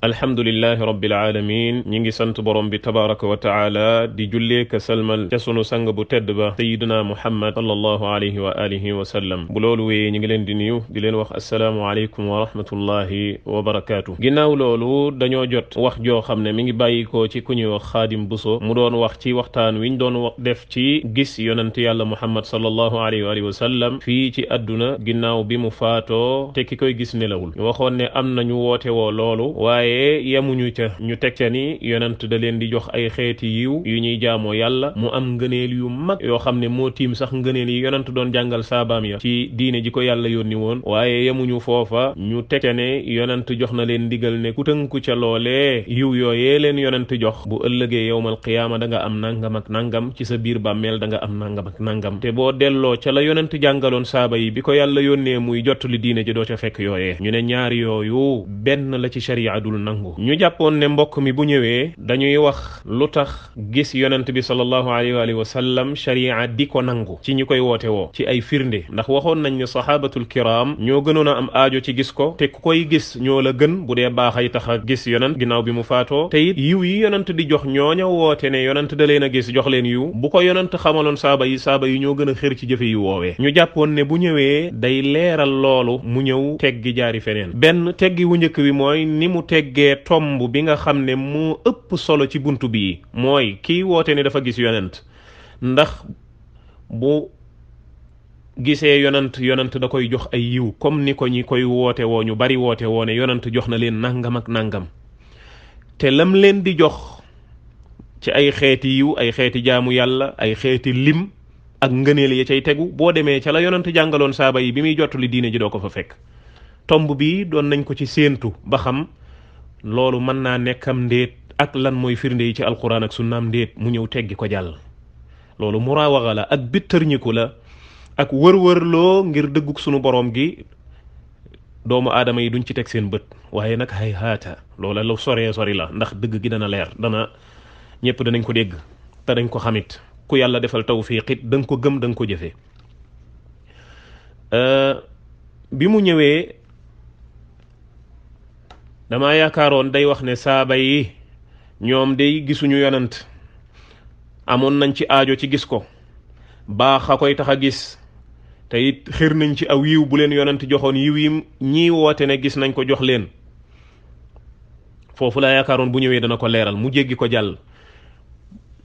alhamdulillahi rabbil alamin ñi ngi sant borom bi tabaraka wa taala di jullee ka salmal ca sunu sang bu tedd ba sayiduna muhammad sallallahu alayhi wa alihi wa sallam bu loolu wéyee ñi ngi leen di nuyu di leen wax assalaamu aleykum wa rahmatullahi wa barakaatu. ginnaaw loolu dañoo jot wax joo xam ne mi ngi bàyyikoo ci ku ñuy wax xaadim buso mu doon wax ci waxtaan wiñ doon def ci gis yonent yàlla muhammad sallallahu alayhi wa alihi wa sallam fii ci adduna ginnaaw bi mu faatoo te ki koy gis nelawul ñu waxoon ne am nañu woote woo loolu waaye yemuñu ca ñu teg ca ni yonent da leen di jox ay xeeti yiw yu ñuy jaamoo yàlla mu am ngëneel yu mag yoo xam ne moo tiim sax ngëneel yi yonent doon jàngal saabaam ya ci diine ji ko yàlla yónni woon. waaye yemuñu foofa ñu teg ca ne yonent jox na leen ndigal ne ku tënku ca loolee yiw yooyee leen yonent jox bu ëllëgee yowmal qiyaama da nga am nangam ak nangam ci sa biir bàmmeel da nga am nangam ak nangam te boo delloo ca la yonent jàngaloon saaba yi bi ko yàlla yónnee muy jottali diine ji doo ca fekk yooyee. ñu ne ñaar yooyu benn la ci sharia dul nangu. ñu jàppoon ne mbokk mi bu ñëwee dañuy wax lu tax gis yonent bi sallallahu alayhi wa sallam sharia di ko nangu ci ñi koy woote woo ci ay firnde ndax waxoon nañ ne sahabatul kiram ñoo gënoon a am aajo ci gis ko te ku koy gis ñoo la gën bu dee baax ay tax a gis yonent ginnaaw bi mu faatoo te it yiw yi yonent di jox ñooña woote ne yonent da leen a gis jox leen yiw bu ko yonent xamaloon saaba yi ñoo gën a xër ci jëfe yi woowee. ñu jàppoon ne bu ñëwee day leeral loolu mu ñëw teggi jaari feneen. benn teggi wu njëkk bi mooy ni mu teggee tomb bi nga xam ne moo ëpp solo ci buntu bii mooy kii woote ne dafa gis yonent ndax bu gisee yonent da koy jox ay yiw comme ni ko ñi koy woote woo ñu bari woote woo ne yonent jox na leen nangam ak nangam te lam leen di jox ci ay xeeti yiw ay xeeti jaamu yàlla ay xeeti lim ak ngëneel ya cay tegu boo demee ca la yonent jàngaloon saaba yi bi muy jottali diine ji doo ko fa fekk. tomb bi doon nañ ko ci séentu ba xam loolu mën naa nekkam ndéet ak lan mooy firnde yi ci alquran ak sunnaam ndéet mu ñëw teggi ko jàll. loolu muraawaxa la ak bittërñiku la ak wër-wërloo ngir dëgguk sunu borom gi doomu aadama yi duñ ci teg seen bët waaye nag hay haata loola lu soree sori la ndax dëgg gi dana leer dana ñëpp danañ ko dégg te dañ ko xamit ku yàlla defal tawfiqit da nga ko gëm da nga ko jëfee. bi mu ñëwee dama yaakaaroon day wax ne saaba yi ñoom day gisuñu yonent amoon nañ ci aajo ci gis ko baax a koy tax a gis te it xër nañ ci aw yiw bu leen yonent joxoon yiw yi ñii woote ne gis nañ ko jox leen. foofu laa yaakaaroon bu ñëwee dana ko leeral mu jéggi ko jàll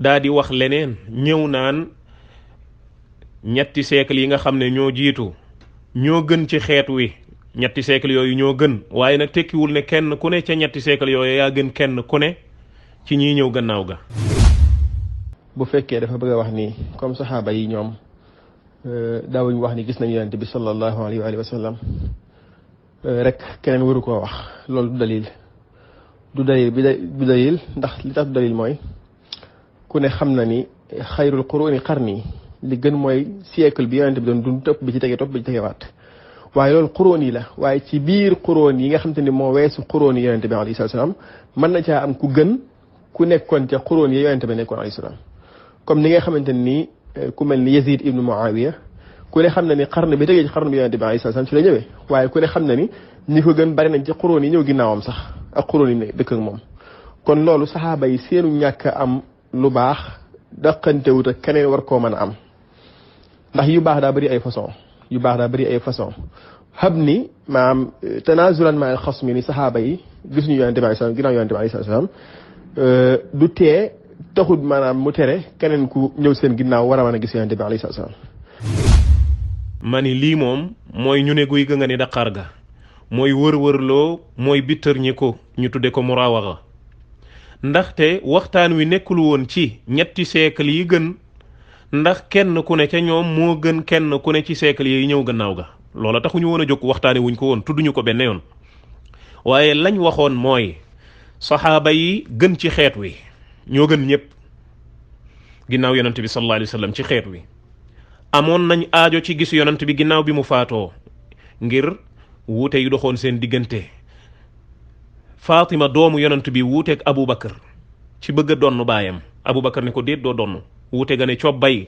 daa di wax leneen ñëw naan ñetti siècle yi nga xam ne ñoo jiitu ñoo gën ci xeet wi. ñetti siècle yooyu ñoo gën waaye nag tekkiwul ne kenn ku ne ca ñetti siècle yooyu yaa gën kenn ku ne ci ñiy ñëw gannaaw ga. bu fekkee dafa bëgg a wax ni comme saxaaba yi ñoom daawuñ wax ni gis nañu yonent bi sallallahu alayhi wa sallam rek keneen waru koo wax loolu du dalil ndax li tax du dalil mooy ku ne xam na ni xayrul quruni qarni li gën mooy siècle bi yonent bi doon dund topp bi ci tegewaat waaye loolu xuróon yi la waaye ci biir xuróon yi nga xam te ne moo weesu xuróon yi yonente bi alayhi salaam mën na caa am ku gën ku nekkoon ca xuróon yi yonente bi nekkoon alayhi salaam comme ni nga xamante ni ku mel ni Yazid ibnu Muawiya ku ne xam na ni xarn bi tegee ci xarn bi yonente bi alayhi salaam ci la ñëwee waaye ku ne xam na ni ñi ko gën bari nañ ci xuróon yi ñëw ginnaawam sax ak xuróon yi ne dëkk ak moom. kon loolu saxaaba yi seenu ñàkk am lu baax daqantewut ak keneen war koo mën a am ndax yu baax daa bëri ay façon xam ni maanaam tanazulan ma al xasmi ni saxaaba yi gis ñu yonente bi alayhi salaam ginnaaw yonente bi alayhi salaam du tee taxul maanaam mu tere keneen ku ñëw seen ginnaaw war a mën a gis yonente bi alayhi salaam. ma ni lii moom mooy ñu ne guy ga nga ni daqaar ga mooy wër-wërloo mooy bittër ñi ko ñu tudde ko muraawaxa ndaxte waxtaan wi nekkul woon ci ñetti siècle yi gën ndax kenn ku ne ca ñoom moo gën kenn ku ne ci siècle yi ñëw gannaaw ga loola taxuñu woon a jóg waxtaane wuñ ko woon tudduñu ko benn yoon waaye lañ waxoon mooy saxaaba yi gën ci xeet wi ñoo gën ñëpp ginnaaw yonent bi sallallahu alayhi wa sallam ci xeet wi amoon nañ aajo ci gis yonent bi ginnaaw bi mu faatoo ngir wuute yu doxoon seen diggante Fatima doomu yonent bi wuuteeg Aboubacar ci bëgg a donn baayam Aboubacar ne ko déet doo donn wuute ga ne cobbay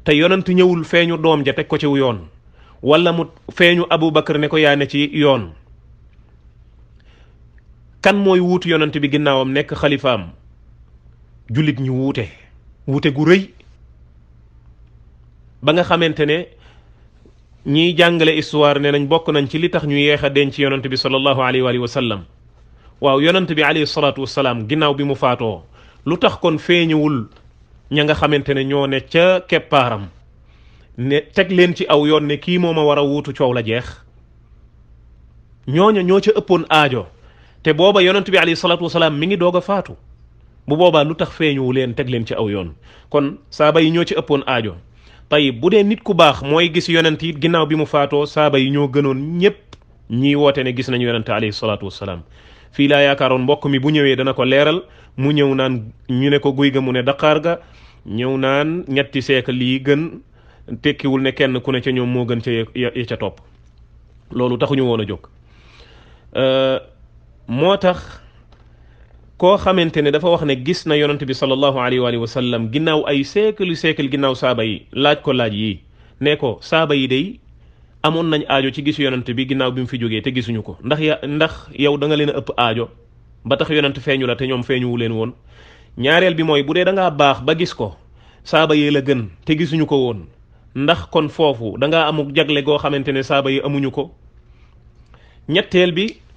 te yonent ñëwul feeñu doom ja teg ko ci yoon wala mu feeñu Aboubacar ne ko yaa ne ci yoon kan mooy wuutu yonent bi ginnaawam nekk xalifaam jullit ñi wuute gu rëy ba nga xamante ne ñiy jàngale histoire ne nañ bokk nañ ci li tax ñu yeex a denc yonent bi sallallahu alayhi wa sallam waaw yonent bi alayhi salaatu wasalaam ginnaaw bi mu faatoo lu tax kon feeñuwul ña nga xamante ne ñoo ne ca keppaaram ne teg leen ci aw yoon ne kii mooma war a wuutu coow la jeex ñooña ñoo ca ëppoon aajo te booba yonent bi alayhi salaatu wasalaam mi ngi doog a faatu bu boobaa lu tax feeñuwu leen teg leen ci aw yoon kon saaba yi ñoo ci ëppoon aajo tayib bu dee nit ku baax mooy gis yonent yi ginnaaw bi mu faatoo saaba yi ñoo gënoon ñépp ñiy woote ne gis nañu yonent alayhi salaatu wasalaam fii laa yaakaaroon mbokk mi bu ñëwee dana ko leeral mu ñëw naan ñu ne ko guy ga mu ne daqaar ga ñëw naan ñetti siècle lii gën tekkiwul ne kenn ku ne ca ñoom moo gën ca ya ca topp loolu taxuñu woon a jóg moo tax koo xamante ne dafa wax ne gis na yonent bi sallallahu alayhi wa sallam ginnaaw ay siècle ginnaaw saaba yi laaj ko laaj yi ne ko saaba yi day amoon nañ aajo ci gis yonent bi ginnaaw bi mu fi jógee te gisuñu ko ndax yow da nga leen a ëpp aajo ba tax yonent feeñu la te ñoom feeñuwu leen woon ñaareel bi mooy bu dee da ngaa baax ba gis ko saaba yi la gën te gisuñu ko woon ndax kon foofu da ngaa amuk jagle goo xamante ne saaba yi amuñu ko ñetteel bi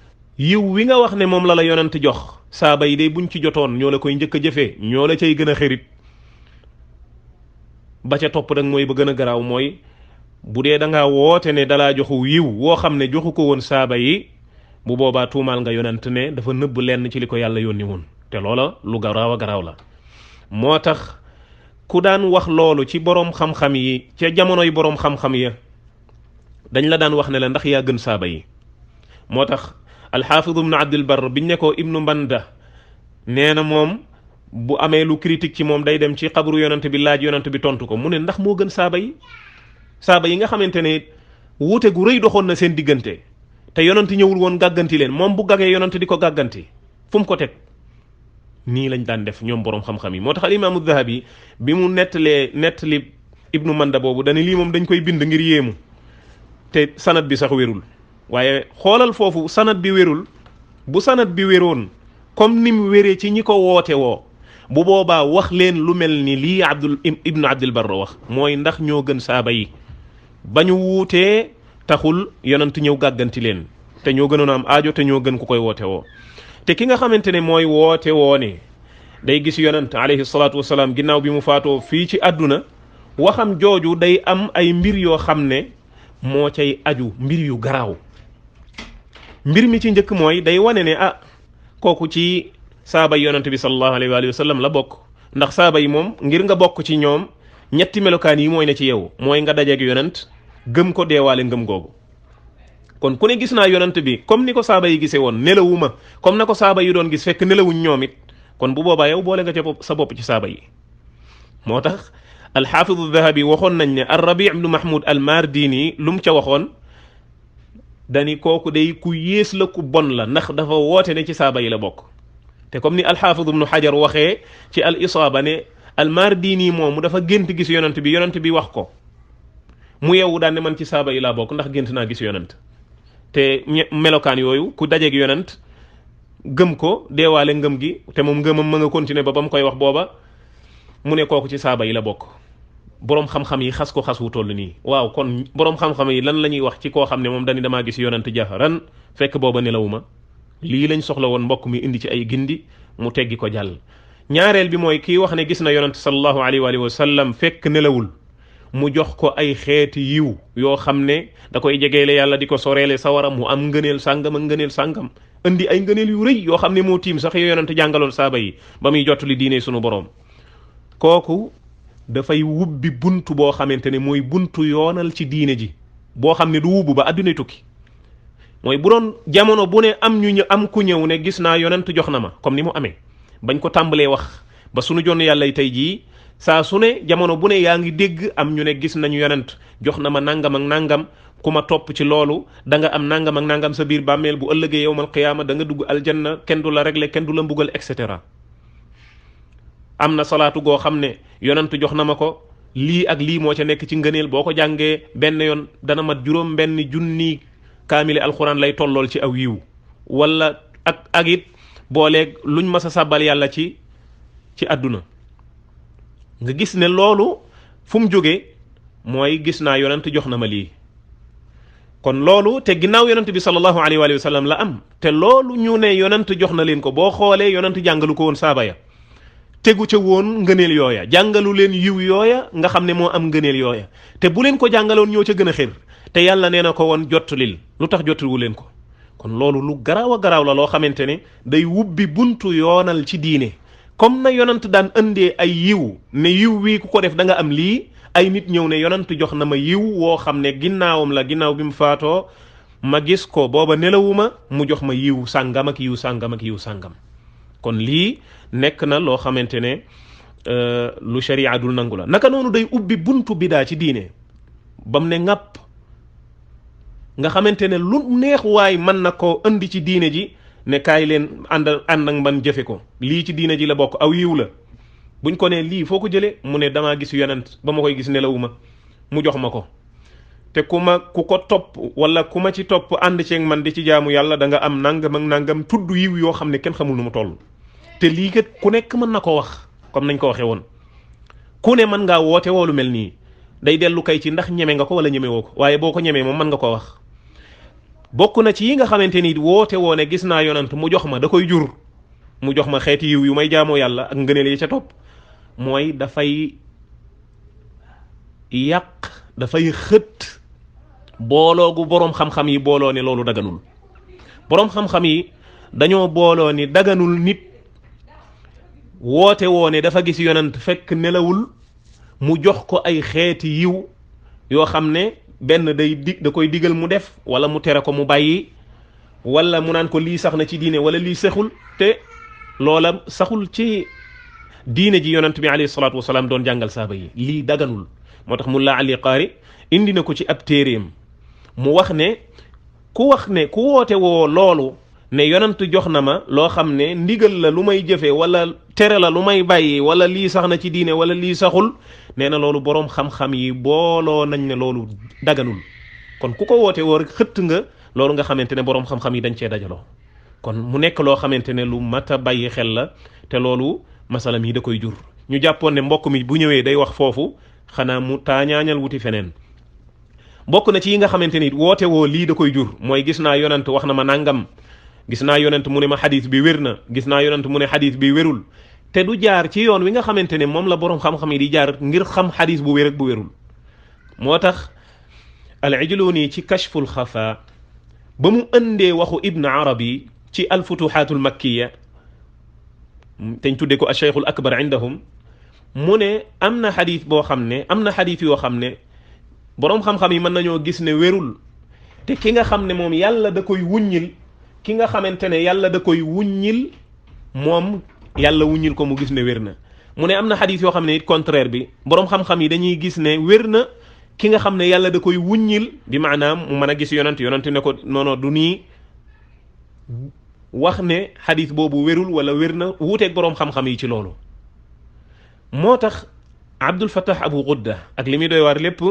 yiw wi nga wax ne moom la yonent jox saaba yi day buñ ci jotoon ñoo la koy njëkk a jëfee ñoo la cay gën a xërit ba ca topp nag mooy ba gën a garaaw mooy bu dee da ngaa woote ne dalaa joxu yiw woo xam ne joxu ko woon saaba yi bu boobaa tuumaal nga yonent ne dafa nëbb lenn ci li ko yàlla yónni woon te loola lu garaaw a garaaw la moo tax ku daan wax loolu ci boroom xam-xam yi ca jamonoy boroom xam-xam ya dañ la daan wax ne la ndax yaa gën saaba yi moo tax alxaafid ibnu abdul bar biñ ne ko ibnu mbanda nee na moom bu amee lu critique ci moom day dem ci xabru yonent bi laaj yonent bi tontu ko mu ne ndax moo gën saaba yi nga xamante ne wuute gu rëy doxoon na seen diggante te yonent ñëwul woon gàgganti leen moom bu gagee yonent di ko gàgganti fu mu ko teg nii lañ daan def ñoom boroom xam-xam yi moo tax al imaamu dahabi bi mu nettali ibnu manda boobu dani lii moom dañ koy bind ngir yéemu te sanad bi sax wérul waaye xoolal foofu sanad bi wérul bu sanad bi wéroon comme ni mu wéree ci ñi ko woote woo bu boobaa wax leen lu mel ni lii ibnu abdul barr wax mooy ndax ñoo gën saaba yi ba ñu wuutee taxul yonent ñëw gàgganti leen te ñoo gënoon am aajo te ñoo gën ku koy woote woo te ki nga xamante ne mooy woote woo ne day gis yonent alayhi salaatu wasalaam ginnaaw bi mu faatoo fii ci àdduna waxam jooju day am ay mbir yoo xam ne moo cay aju mbir yu garaaw mbir mi ci njëkk mooy day wane ne kooku ci saaba yi yonent bi sallallahu alayhi wa sallam la bokk ndax saaba yi moom ngir nga bokk ci ñoom ñetti melokaan yi mooy ne ci yow mooy nga dajeeg yonent gëm ko deewaale ngëm googu kon ku ne gis naa yonent bi comme ni ko saaba yi gisee woon nelawuma comme na ko saaba yi doon gis fekk nelawuñ ñoom it kon bu boobaa yow boole nga ca sa bopp ci saaba yi moo tax alxaafidu dahabi waxoon nañ ne ar-Rabi' ibnu Mahmoud al-Mardini lu mu ca waxoon dani kooku day ku yées la ku bon la ndax dafa woote ne ci saaba yi la bokk te comme ni alxaafidu ibnu Hajar waxee ci al isaaba ne al-Mardini moomu dafa gént gis yonent bi wax ko mu yeewu daan ne man ci saaba yi laa bokk ndax gént naa gis yonent te melokaan yooyu ku dajeeg yonent gëm ko deewaale ngëm gi te moom ngëmam ma nga continuer ba mu koy wax booba mu ne kooku ci saaba yi la bokk boroom xam-xam yi xas ko xas wu toll nii waaw kon boroom xam-xam yi lan la ñuy wax ci koo xam ne moom dañu damaa gis yonent jaharan fekk booba nelawuma lii lañ soxla woon mbokk mi indi ci ay gindi mu teggi ko jàll ñaareel bi mooy kii wax ne gis na yonent sallallahu alayhi wa sallam fekk nelawul mu jox ko ay xeeti yiw yoo xam ne da koy jegeele yàlla di ko soreele sawara mu am ngëneel sàngam ak ngëneel sàngam indi ay ngëneel yu rëy yoo xam ne moo tiim sax yo yonent jàngaloon saaba yi ba muy jottali diine sunu boroom kooku dafay wubbi buntu boo xamante ne mooy buntu yoonal ci diine ji boo xam ne du wubbu ba adduna tukki mooy bu doon jamono bu ne am ku ñëw ne gis naa yonent jox na ma comme ni mu amee bañ ko tàmbalee wax ba sunu jonn yàlla tey jii saa su ne jamono bu ne yaa ngi dégg am ñu ne gis nañu yonent jox na ma nangam ak nangam ku ma topp ci loolu da nga am nangam ak nangam sa biir bàmmeel bu ëllëgee yowmal qiyaama da nga dugg aljanna kenn du la régler kenn du la mbugal et cetera am na salaatu goo xam ne yonent jox na ma ko lii ak lii moo ca nekk ci ngëneel boo ko jàngee benn yoon dana mat juróom benn junni kaamili alxuraan lay tollool ci aw yiw wala ak it booleeg luñ mas a sàbbal yàlla ci àdduna nga gis ne loolu fu mu jógee mooy gis naa yonent jox na ma lii. kon loolu te ginnaaw yonent bi sallallahu alayhi wa sallam la am te loolu ñu ne yonent jox na leen ko boo xoolee yonent jàngalu ko woon saaba ya tegu ca woon ngëneel yooya jàngalu leen yiw yooya nga xam ne moo am ngëneel yooya te bu leen ko jàngaloon ñoo ca gën a xir te yàlla nee na ko woon jottulil lu tax jottaliwu leen ko. kon loolu lu garaaw a garaaw la loo xamante ne day wubbi buntu yoonal ci diine comme na yonent daan indee ay yiw ne yiw wii ku ko def da nga am lii. ay nit ñëw ne yonent jox na ma yiw woo xam ne ginnaawam la ginnaaw bi mu faatoo ma gis ko booba nelawuma mu jox ma yiw sàngam ak yiw sàngam ak yiw sàngam. kon lii nekk na loo xamante ne lu sharia dul nangu la naka noonu day ubbi buntu bidaa ci diine bam ne ŋàpp nga xamante ne lu neex waay mën na koo indi ci diine ji ne kaay leen ànd ak man jëfe ko lii ci diine ji la bokk aw yiw la. buñ ko ne lii foo ko jëlee mu ne damaa gis yonent ba ma koy gis nelawuma mu jox ma ko te ku ko topp wala ku ma ci topp ànd ceeg man di ci jaamu yàlla da nga am nangam ak nangam tudd yiw yoo xam ne kenn xamul nu mu toll. te lii kat ku nekk mën na ko wax comme nañ ko waxee woon ku ne mën ngaa woote woolu mel nii day dellu kay ci ndax ñeme nga ko wala ñeme woo ko waaye boo ko ñemee moom mën nga ko wax. bokk na ci yi nga xamante ni woote woo ne gis naa yonent mu jox ma da koy jur mu jox ma xeeti yiw yu may jaamoo yàlla ak ngëneel yi ca topp. mooy dafay yàq dafay xët booloo gu boroom xam-xam yi booloo ne loolu daganul boroom xam-xam yi dañoo booloo ni daganul nit woote woo ne dafa gis yonent fekk nelawul mu jox ko ay xeeti yiw yoo xam ne benn da koy digal mu def wala mu tere ko mu bàyyi wala mu naan ko lii sax na ci diine wala lii saxul te loola saxul ci diine ji yonent bi alayhi salaatu wasalaam doon jàngal saaba yi lii daganul moo tax Mulla Ali Qaari indi na ko ci ab téeréem mu wax ne ku woote woo loolu ne yonent jox na ma loo xam ne ndigal la lu may jëfe wala tere la lu may bàyyi wala lii sax na ci diine wala lii saxul nee na loolu boroom xam-xam yi booloo nañ ne loolu daganul kon ku ko woote woo rek xëtt nga loolu nga xamante ne boroom xam-xam yi dañ cee dajaloo kon mu nekk loo xamante ne lu mat a bàyyi xel la te loolu masala mi da koy jur ñu jàppoon ne mbokk mi bu ñëwee day wax foofu xanaa mu taañaañal wuti feneen bokk na ci yi nga xamante ni woote woo lii da koy jur mooy gis naa yonent wax na ma nangam gis naa yonent mu ne ma xadis bi wér na gis naa yonent mu ne xadis bi wérul te du jaar ci yoon wi nga xamante ne moom la boroom xam-xam yi di jaar ngir xam xadis bu wér ak bu wérul moo tax al-Ijluni ci kashful xafa ba mu ëndee waxu Ibn Arabi ci al-Futuhatul Makkiya teñ tudde ko al-Shaykhul Akbar indahum mu ne am na xadis boo xam ne am na xadis yoo xam ne boroom xam-xam yi mën nañoo gis ne wérul te ki nga xam ne moom yàlla da koy wuññil ki nga xamante ne yàlla da koy wuññil moom yàlla wuññil ko mu gis ne wér na mu ne am na xadis yoo xam ne it contraire bi boroom xam-xam yi dañuy gis ne wér na ki nga xam ne yàlla da koy wuññil bi maanaam mu mën a gis yonent ne ko non du nii wax ne xadis boobu wérul wala wér na wuuteeg boroom xam-xam yi ci loolu moo tax Abdul Fattah Abu Ghudda ak li muy doy waar lépp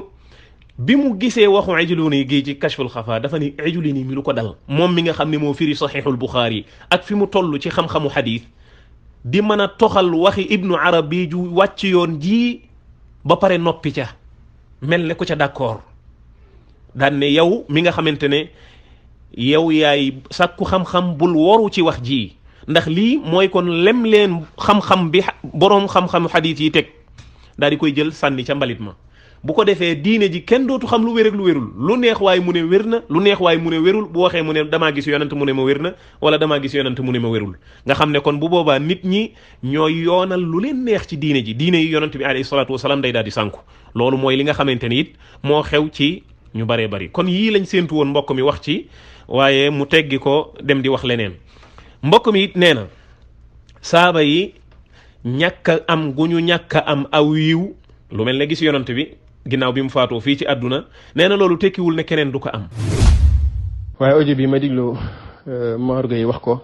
bi mu gisee waxu Ijluni gi ci kashful xafa dafa ni Ijluni mi lu ko dal moom mi nga xam ne moo firi saxiixul Buxaari ak fi mu toll ci xam-xamu xadis di mën a toxal waxi Ibnu Arabi ju wàcc yoon ji ba pare noppi ca mel ne ku ca d'accord daan ne yow mi nga xamante ne yow yaay sàkku xam-xam bul woru ci wax ji ndax lii mooy kon lem leen xam-xam bi boroom xam-xam xadiis yi teg daal di koy jël sànni ca mbalit ma bu ko defee diine ji kenn dootu xam lu wér ak lu wérul lu neex waaye mu ne wér na lu neex waaye mu ne wérul bu waxee mu ne damaa gis yonent mu ne ma wér na wala damaa gis yonent mu ne ma wérul nga xam ne kon bu boobaa nit ñi ñooy yoonal lu leen neex ci diine ji diine yi yonent bi alayhi salaatu wasalaam day daal di sànku loolu mooy li nga xamante ni it moo xew ci ñu baree bari kon yii lañ séentu woon mbokk mi wax ci waaye mu teggi ko dem di wax leneen mbokk mi it nee na saaba yi ñàkk a am gu ñu ñàkk a am aw yiw lu mel ne gis yonent bi ginnaaw bi mu faatoo fii ci àdduna nee na loolu tekkiwul ne keneen du ko am. waaye audio bi ma diglu Mor Gueye wax ko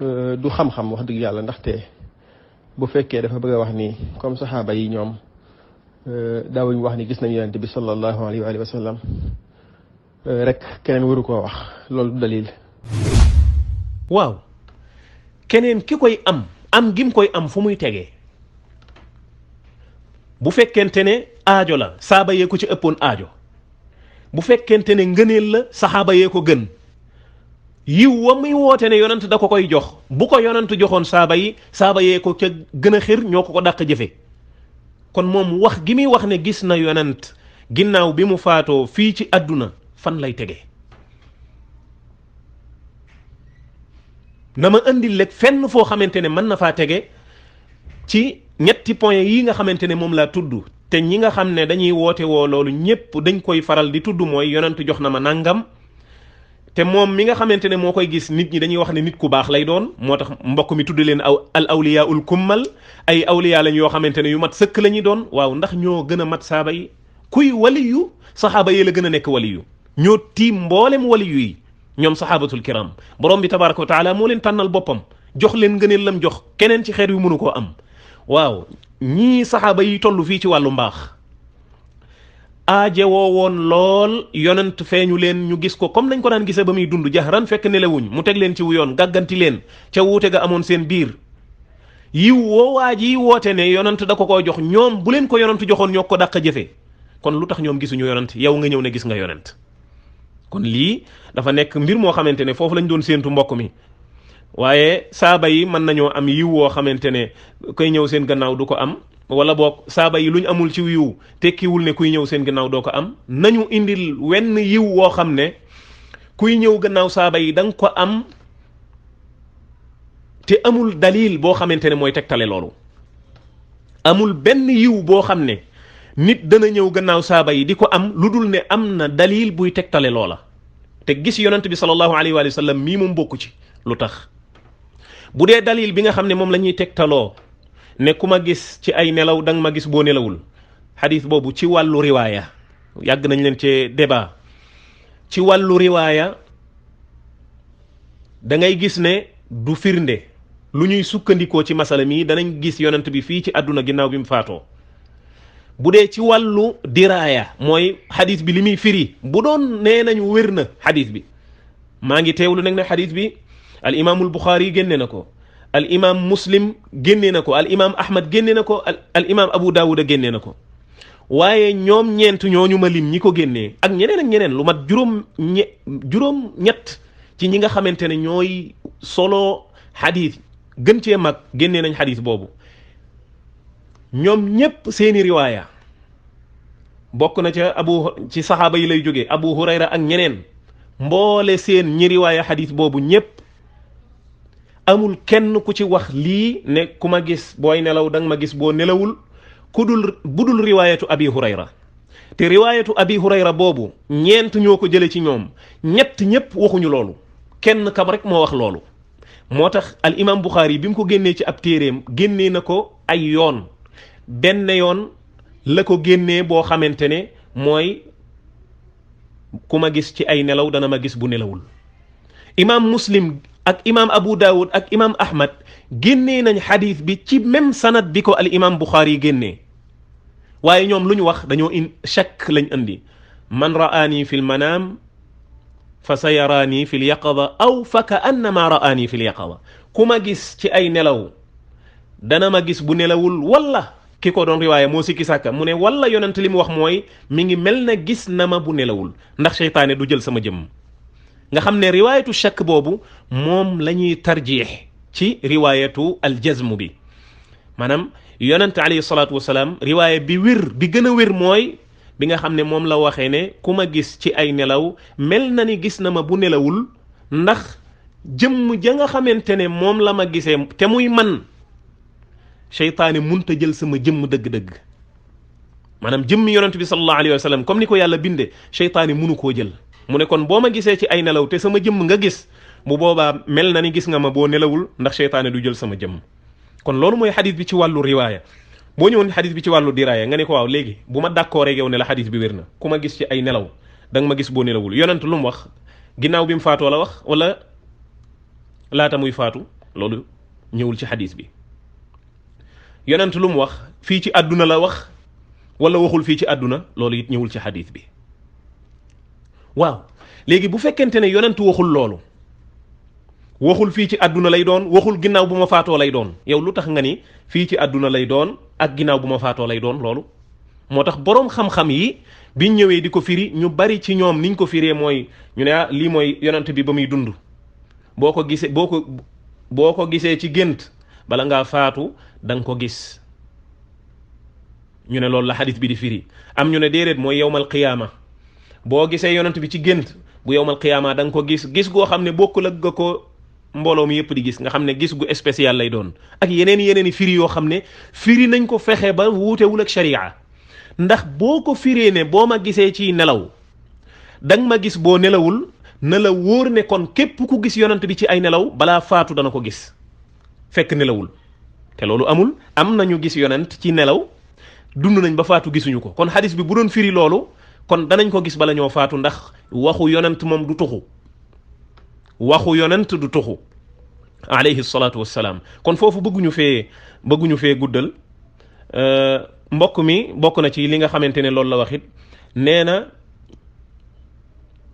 du xam-xam wax dëgg yàlla ndaxte bu fekkee dafa bëgg a wax ni comme saxaaba yi ñoom daawuñu wax ni gis nañu yonent bi sallallahu alayhi wa sallam rek keneen waru koo wax loolu du dalil. waaw keneen ki koy am gim koy am fu muy tegee bu fekkente ne aajo la saaba yee ko ci ëppoon aajo bu fekkente ne ngëneel la saxaaba yee ko gën yiw wa muy woote ne yonent da ko koy jox bu ko yonent joxoon saaba yee ko ca gën a xir ñoo ko dàq jëfe kon moom wax gi muy wax ne gis na yonent ginnaaw bi mu faatoo fii ci àdduna fan lay tege na ma indil lekk fenn foo xamante ne mën na faa tege ci ñetti point yi nga xamante ne moom laa tudd te ñi nga xam ne dañuy woote woo loolu ñépp dañ koy faral di tudd mooy yonent jox na ma nangam te moom mi nga xamante ne moo koy gis nit ñi dañuy wax ne nit ku baax lay doon moo tax mbokk mi tudd leen al awliya ul kummal ay awliya lañ yoo xamante ne yu mat sëkk la ñuy doon waaw ndax ñoo gën a mat saaba yi kuy waliyu saxaaba yi la gën a nekk waliyu ñoo tiim mboolem waliyu yi ñoom saxaabatul kiram borom bi tabaraka wa taala moo leen tànnal boppam jox leen ngëneel lam jox keneen ci xeet yu mënu koo am waaw ñii saxaaba yi toll fii ci wàllu mbaax aaje woo woon lool yonent feeñu leen ñu gis ko comme nañ ko daan gisee ba muy dund jahran fekk nelawuñ mu teg leen ci wu yoon gàgganti leen ca wuute ga amoon seen biir yiw woo waa ji woote ne yonent da ko koo jox ñoom bu leen ko yonent joxoon ñoo ko dàq jëfe kon lu tax ñoom gisuñu yonent yow nga ñëw ne gis nga yonent kon lii dafa nekk mbir moo xamante ne foofu lañ doon séentu mbokk mi waaye saaba yi mën nañoo am yiw woo xamante ne koy ñëw seen gannaaw du ko am wala boog saaba yi luñ amul ci yiw tekkiwul ne kuy ñëw seen gannaaw doo ko am nañu indil wenn yiw woo xam ne kuy ñëw gannaaw saaba yi da nga ko am te amul dalil boo xamante ne mooy tegtale loolu amul benn yiw boo xam ne nit dana ñëw gannaaw saaba yi di ko am lu dul ne am na dalil buy tegtale loola te gis yonent bi sallallahu alayhi wa sallam mii moom bokku ci lu tax bu dee dalil bi nga xam ne moom la ñuy tegtaloo ne ku ma gis ci ay nelaw danga ma gis boo nelawul xadis boobu ci wàllu riwaaya yàgg nañ leen ci débat ci wàllu riwaaya da ngay gis ne du firnde lu ñuy sukkandikoo ci masala mi danañ gis yonent bi fii ci àdduna ginnaaw bi mu faatoo bu dee ci wàllu diraaya mooy xadis bi li muy firi bu doon nee nañu wér na xadis bi maa ngi teewlu nag ne xadis bi al imaamul Buxaari génne na ko al imaam Muslim génne na ko al imaam Ahmad génne na ko al imaam Abu Daawuda génne na ko waaye ñoom ñeent ñooñu ma lim ñi ko génnee ak ñeneen ak ñeneen lu mat juróom ñett ci ñi nga xamante ne ñooy solo xadis gën cee mag génnee nañ xadis boobu ñoom ñépp seeni riwaaya bokk na ca ci saxaaba yi lay jógee Abu Hurayra ak ñeneen mboole seen ñi riwaaya xadis boobu ñépp amul kenn ku ci wax lii ne ku ma gis booy nelaw danga ma gis boo nelawul budul riwaayatu Abi Hurayra te riwaayatu Abi Hurayra boobu ñeent ñoo ko jële ci ñoom ñett ñépp waxuñu loolu kenn kam rek moo wax loolu moo tax al imam Buxaari bi mu ko génnee ci ab téeréem génnee na ko ay yoon benn yoon la ko génnee boo xamante ne mooy ku ma gis ci ay nelaw dana ma gis bu nelawul imam Muslim ak imam Abu Dawud ak imam Ahmad génnee nañ xadis bi ci même sanad bi ko al imam Buxaari génnee waaye ñoom lu ñu wax dañoo shakk lañ indi man ra'aani fi l manaam fa sa yaraani fi l yaqada aw fa ka annama ra'aani fi l yaqada ku ma gis ci ay nelaw dana ma gis bu nelawul wala ki ko doon riwaaya moo sikki sàkka mu ne wala yonent li mu wax mooy mi ngi mel na gis na ma bu nelawul ndax seytaane du jël sama jëmm nga xam ne riwaayatu shakk boobu moom la ñuy tarjiix ci riwaayatu aljazm bi maanaam yonent alayhi salaatu wasalaam riwaaya bi wér bi gën a wér mooy bi nga xam ne moom la waxee ne ku ma gis ci ay nelaw mel na ni gis na ma bu nelawul ndax jëmm ja nga xamante ne moom la ma gisee te muy man seytaane munta jël sama jëmm dëgg-dëgg maanaam jëmmi yonent bi sallallahu alayhi wa sallam comme ni ko yàlla binde seytaane munu koo jël mu ne kon boo ma gisee ci ay nelaw te sama jëmm nga gis bu boobaa mel na ni gis nga ma boo nelawul ndax seytaane du jël sama jëmm kon loolu mooy xadis bi ci wàllu riwaaya boo ñëwoon xadis bi ci wàllu diraaya nga ne ko waaw léegi bu ma d'accord rek yow ne la xadis bi wér na ku ma gis ci ay nelaw da nga ma gis boo nelawul yonent lu mu wax ginnaaw bi mu faatoo la wax wala laata muy faatu loolu ñëwul ci xadis bi yonent lu mu wax fii ci àdduna la wax wala waxul fii ci àdduna loolu it ñëwul ci xadis bi waaw léegi bu fekkente ne yonent waxul loolu waxul fii ci àdduna lay doon, waxul ginnaaw bu ma faatoo lay doon. yow lu tax nga ni fii ci àdduna lay doon ak ginnaaw bu ma faatoo lay doon? loolu moo tax boroom xam-xam yi biñ ñëwee di ko firi ñu bari ci ñoom niñ ko firee mooy ñu ne lii mooy yonent bi ba muy dund. boo ko gisee ci gént bala ngaa faatu da nga ko gis. ñu ne loolu la xadis bi di firi. am ñu ne déedéet mooy yawmal qiyaama, boo gisee yonent bi ci gént bu yawmal qiyaama da nga ko gis goo xam ne bokkul ak ga ko mbooloo mi yëpp di gis, nga xam ne gis gu spécial lay doon. ak yeneen i firi yoo xam ne firi nañ ko fexe ba wuutewul ak sharia. ndax boo ko firee ne boo ma gisee ci nelaw danga ma gis boo nelawul, na la wóor ne kon képp ku gis yonent bi ci ay nelaw balaa faatu dana ko gis fekk nelawul. te loolu amul. am nañu gis yonent ci nelaw dund nañ ba faatu gisuñu ko. kon xadis bi bu doon firi loolu kon danañ ko gis bala ñoo faatu, ndax waxu yonent moom du tuxu. waxu yonent du tuxu alayhi salaatu wassalaam. kon foofu bëgguñu fee guddal. mbokk mi bokk na ci li nga xamante ne loolu la wax it, nee na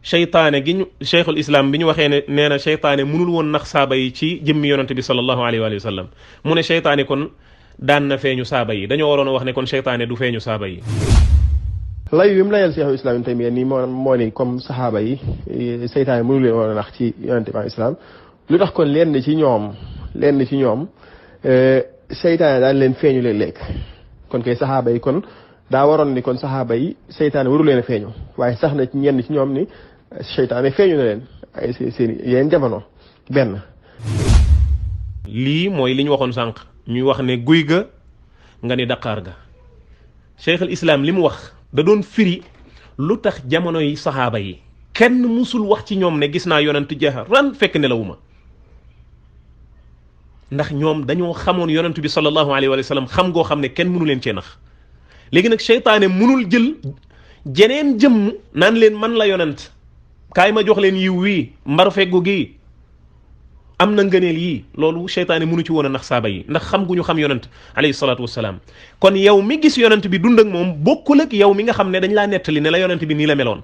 seytaane gi ñu cheikhul islam bi ñu waxee ne nee na seytaane mënul woon nax saaba yi ci jëmmi yonante bi sallallahu alayhi wa sallam. mu ne seytaane kon daan na feeñu saaba yi. dañoo waroon a wax ne kon seytaane du feeñu saaba yi. lay wi mu layal cheikhul islam Ibn Taymiyya nii moo ni comme saxaaba yi seytaane mënul leen woon a nax ci yonante bi islam. lu tax kon lenn ci ñoom seytaane daan leen feeñu léeg-léeg. kon kay saxaaba yi kon daa waroon ni kon saxaaba yi seytaane waru leen a feeñu, waaye sax na ci ñenn ci ñoom ni seytaane feeñu na leen ay seen yeneen jamono benn. lii mooy li ñu waxoon sànq, ñuy wax ne guy ga nga ni daqaar ga. cheikh al islam li mu wax da doon firi lu tax jamono yi saxaaba yi kenn musul wax ci ñoom ne gis naa yonent jaharan fekk nelawuma. ndax ñoom dañoo xamoon yonent bi sallallahu alayhi wa sallam xam goo xam ne kenn mënu leen cee nax. léegi nag seytaane mënul jël jeneen jëmm naan leen man la yonent, kaay ma jox leen yiw wii mbar feggu gi am na ngëneel yii. loolu seytaane mënu ci woon a nax saaba yi, ndax xam gu ñu xam yonent alayhi salaatu wassalaam. kon yow mi gis yonent bi dund ak moom bokkul ak yow mi nga xam ne dañ laa nettali ne la yonent bi nii la meloon.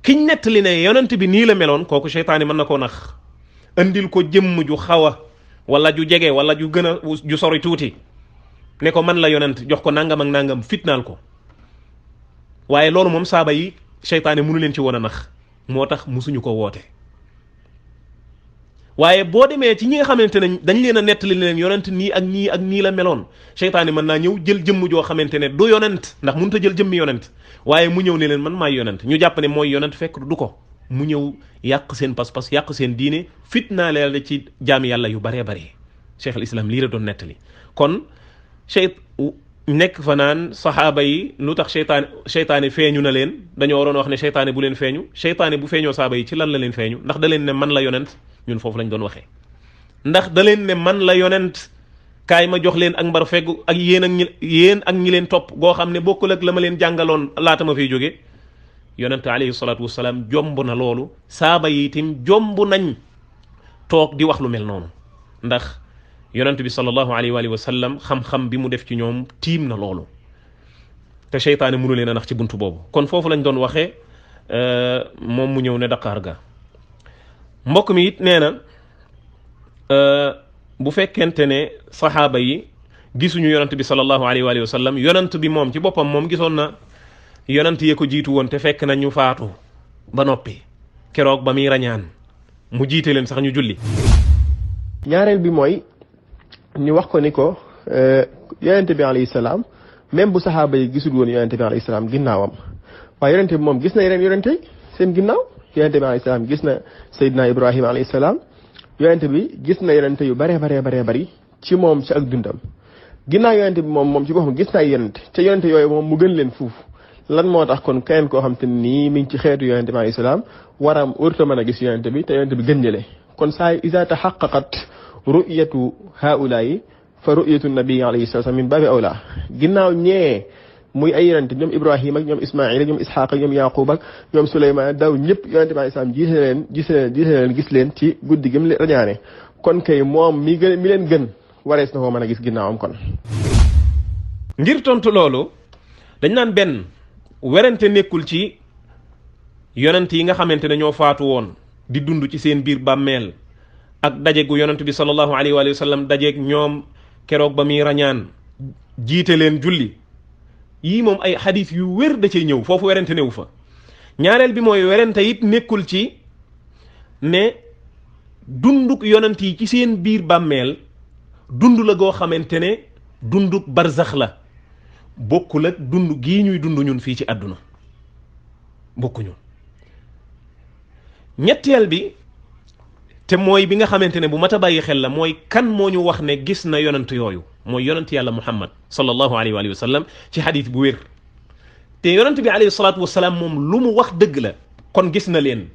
kiñ nettali ne yonent bi nii la meloon kooku seytaane mën na koo nax, andil ko jëmm ju xawa wala ju jege wala ju gën a ju sori tuuti ne ko man la yonent, jox ko nangam ak nangam, fitnaal ko. waaye loolu moom saaba yi seytaane mënu leen ci woon a nax, moo tax musuñu ko woote. waaye boo demee ci ñi nga xamante ne dañ leen a nettali leen yonent nii ak nii ak nii la meloon, seytaane mën naa ñëw jël jëmm joo xamante ne du yonent, ndax mënut a jël jëmmi yonent, waaye mu ñëw ne leen man maay yonent, ñu jàpp ne mooy yonent fekk du ko. mu ñëw yàq seen pas-pas, yàq seen diine, fitna leela ci jaami yàlla yu baree bare. cheikh al islam lii la doon nettali. kon nekk fa naan saxaaba yi lu tax seytaane feeñu na leen, dañoo waroon wax ne seytaane bu leen feeñu. seytaane bu feeñoo saaba yi ci lan la leen feeñu? ndax da leen ne man la yonent? ñun foofu lañ doon waxee. ndax da leen ne man la yonent, kaay ma jox leen ak mbar feggu ak yéen ak ñi leen topp goo xam ne bokkul ak la ma leen jàngaloon laata ma fiy jóge. yonent alayhi salaatu wassalaam jomb na loolu, saaba yi itam jomb nañ toog di wax lu mel noonu, ndax yonent bi sallallahu alayhi wa sallam xam-xam bi mu def ci ñoom tiim na loolu, te seytaane mënu leen a nax ci buntu boobu. kon foofu lañ doon waxee moom mu ñëw ne daqaar ga. mbokk mi it nee na bu fekkente ne saxaaba yi gisuñu yonent bi sallallahu alayhi wa sallam, yonent bi moom ci boppam moom gisoon na yonent yee ko jiitu woon te fekk na ñu faatu ba noppi, keroog ba muy rañaan mu jiite leen sax ñu julli. ñaareel bi mooy ñu wax ko ni ko yonent bi alayhi salaam, même bu saxaaba yi gisul woon yonent bi alayhi salaam ginnaawam, waaye yonent bi moom gis na yeneen yonent seen ginnaaw. yonent bi alayhi salaam gis na Seydina Ibrahima alayhi salaam, yonent bi gis na yonent yu baree bari ci moom ci ak dundam. ginnaaw yonent bi moom ci boppam gis na ay yonent te yonent yooyu moom mu gën leen fuuf. lan moo tax kon keneen koo xam te nii mi ngi ci xeetu yonent bi alayhi salaam waram warta mën a gis yonent bi te yonent bi gën ñële. kon saa iza tahaqqaqat ru'yatu haula'i fa ru'yatu nabi alayhi salaam min babi awla. ginnaaw ñee muy ay yonent ñoom Ibrahima ak ñoom Ismaïl ak ñoom Ishaq ak ñoom Yaqub ak ñoom Suleymaan daw ñëpp yonent bi alayhi salaam gis leen ci guddi gi mu rañaane. kon kay moom mi leen gën warees na koo mën a gis ginnaawam kon. ngir tontu loolu dañ naan benn werante nekkul ci yonent yi nga xamante ne ñoo faatu woon di dund ci seen biir bàmmeel ak daje gu yonent bi sallallahu alayhi wa sallam dajeeg ñoom keroog ba muy rañaan jiite leen julli yii moom ay xadis yu wér da cay ñëw foofu werante newu fa. ñaareel bi mooy werante it nekkul ci ne dunduk yonent yi ci seen biir bàmmeel dund la goo xamante ne dunduk barzax la bokkul ak dund gii ñuy dund ñun fii ci àdduna bokkuñu. ñetteel bi te mooy bi nga xamante ne bu mat a bàyyi xel la mooy kan moo ñu wax ne gis na yonent yooyu mooy yonent yàlla muhammad sallallahu alayhi wa sallam ci xadis bu wér. te yonent bi alayhi salaatu wasalaam moom lu mu wax dëgg la kon gis na leen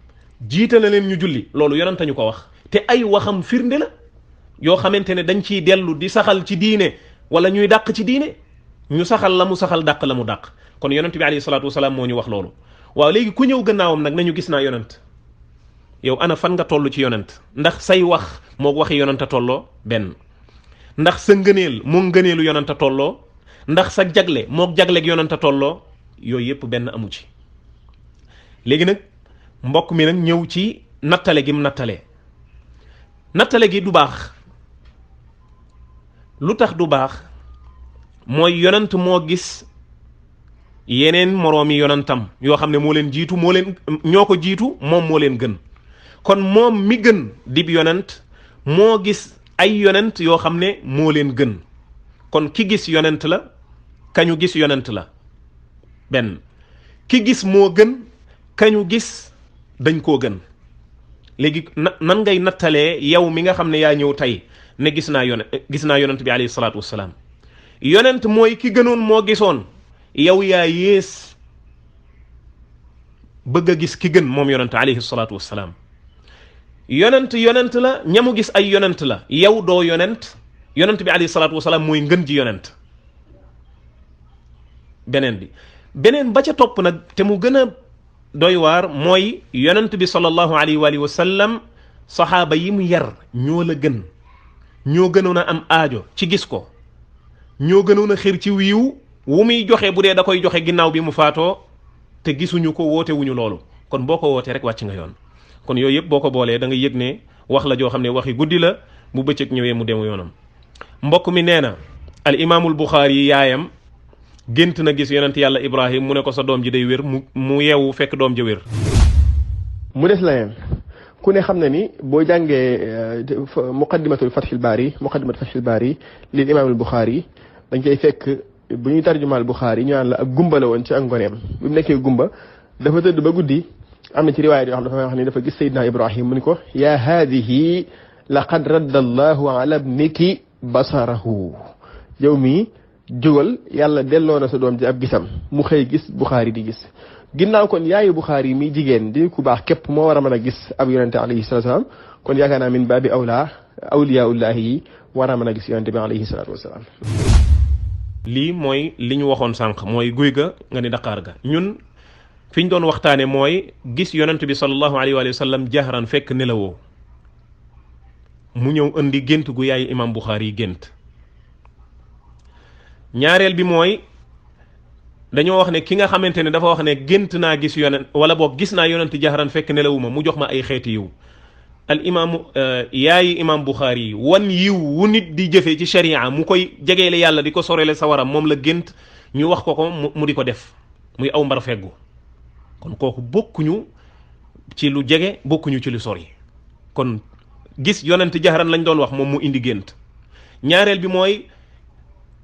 jiite na leen ñu julli loolu yonent ñu ko wax te ay waxam firnde la yoo xamante ne dañ ciy dellu di saxal ci diine wala ñuy dàq ci diine ñu saxal la mu saxal dàq la mu dàq kon yonent bi alayhi salaatu wasalaam moo ñu wax loolu. waaw léegi ku ñëw gannaawam nag nañu gis naa yonent yow ana fan nga toll ci yonent ndax say wax moo waxi yonent a tolloo benn ndax sa ngëneel moo ngëneelu yonent a tolloo ndax sa jagle moo jagleeg yonent a tolloo yooyu yëpp benn amu ci. léegi nag mbokk mi nag ñëw ci nattale gi mu nattale gi du baax lu tax du baax mooy yonent moo gis yeneen moroomi yonentam yoo xam ne moo leen jiitu ñoo ko jiitu moom moo leen gën kon moom mi gën dib yonent moo gis ay yonent yoo xam ne moo leen gën kon ki gis yonent la kañu gis yonent la benn ki gis moo gën kañu gis dañ koo gën. léegi nan ngay nattalee yow mi nga xam ne yaa ñëw tey ne gis naa yonent bi alayhi salaatu wassalaam yonent mooy ki gënoon moo gisoon yow yaa yées bëgg a gis ki gën moom yonent alayhi salaatu wassalaam yonent la ñamu gis ay yonent la yow doo yonent bi alayhi salaatu wassalaam mooy ngën ji yonent. beneen ba ca topp nag te mu gën a doy waar mooy yonent bi sallallahu alayhi wa sallam saxaaba yi mu yar ñoo la gën ñoo gënoon a am aajo ci gis ko ñoo gënoon a xir ci wiiw wu muy joxe bu dee da koy joxe ginnaaw bi mu faatoo te gisuñu ko woote wuñu loolu kon boo ko wootee rek wàcc nga yoon. kon yooyu yëpp boo ko boolee da nga yëg ne wax la joo xam ne waxi guddi la bu bëccëg ñëwee mu dem yoonam. mbokk mi nee na al imaamul Buxaari yi yaayam gént na gis yonent yàlla Ibrahim mu ne ko sa doom ji day wér mu yeewu fekk doom ji wér. mu des la ku ne xam na ni boo jàngee muqaddimatul fathil baari lil imaamul Buxaari dañ koy fekk bu ñuy tarjumaal Buxaari ñu naan la ak gumba la woon ci ak ngoneem bi mu nekkee gumba dafa tëdd ba guddi am na ci riwaaya yoo xam dafa wax ni dafa gis Seydina Ibrahim mu ni ko yaa haadihi laqad radda allahu ala ibniki basarahu yow mii jógal yàlla delloo na sa doom ji ab gisam mu xëy gis Buxaari di gis ginnaaw kon yaayu Buxaari mi jigéen di ku baax képp moo war a mën a gis ab yonente alayhi salatu wasalaam kon yaakaar naa min baabi awlaa awliyaullahi yi war a mën a gis yonente bi alayhi salatu wasalaam. lii mooy li ñu waxoon sànq mooy guy ga nga ni daqaar ga ñun fi ñu doon waxtaane mooy gis yonent bi sallallahu alayhi wa sallam jahran fekk nelawoo mu ñëw indi gént gu yaay imam Buxaari yi gént. ñaareel bi mooy dañoo wax ne ki nga xamante ne dafa wax ne gént naa gis yonent wala boog gis naa yonent jahran fekk nelawuma mu jox ma ay xeeti yiw al imaamu yaayi imam Buxaari yi wan yiw wu nit di jëfe ci sharia mu koy jegeele yàlla di ko sorele sawaram moom la gént ñu wax ko mu di ko def muy aw mbar feggu kon kooku bokkuñu ci lu jege bokkuñu ci lu sori kon gis yonent jahran lañ doon wax moom mu indi gént. ñaareel bi mooy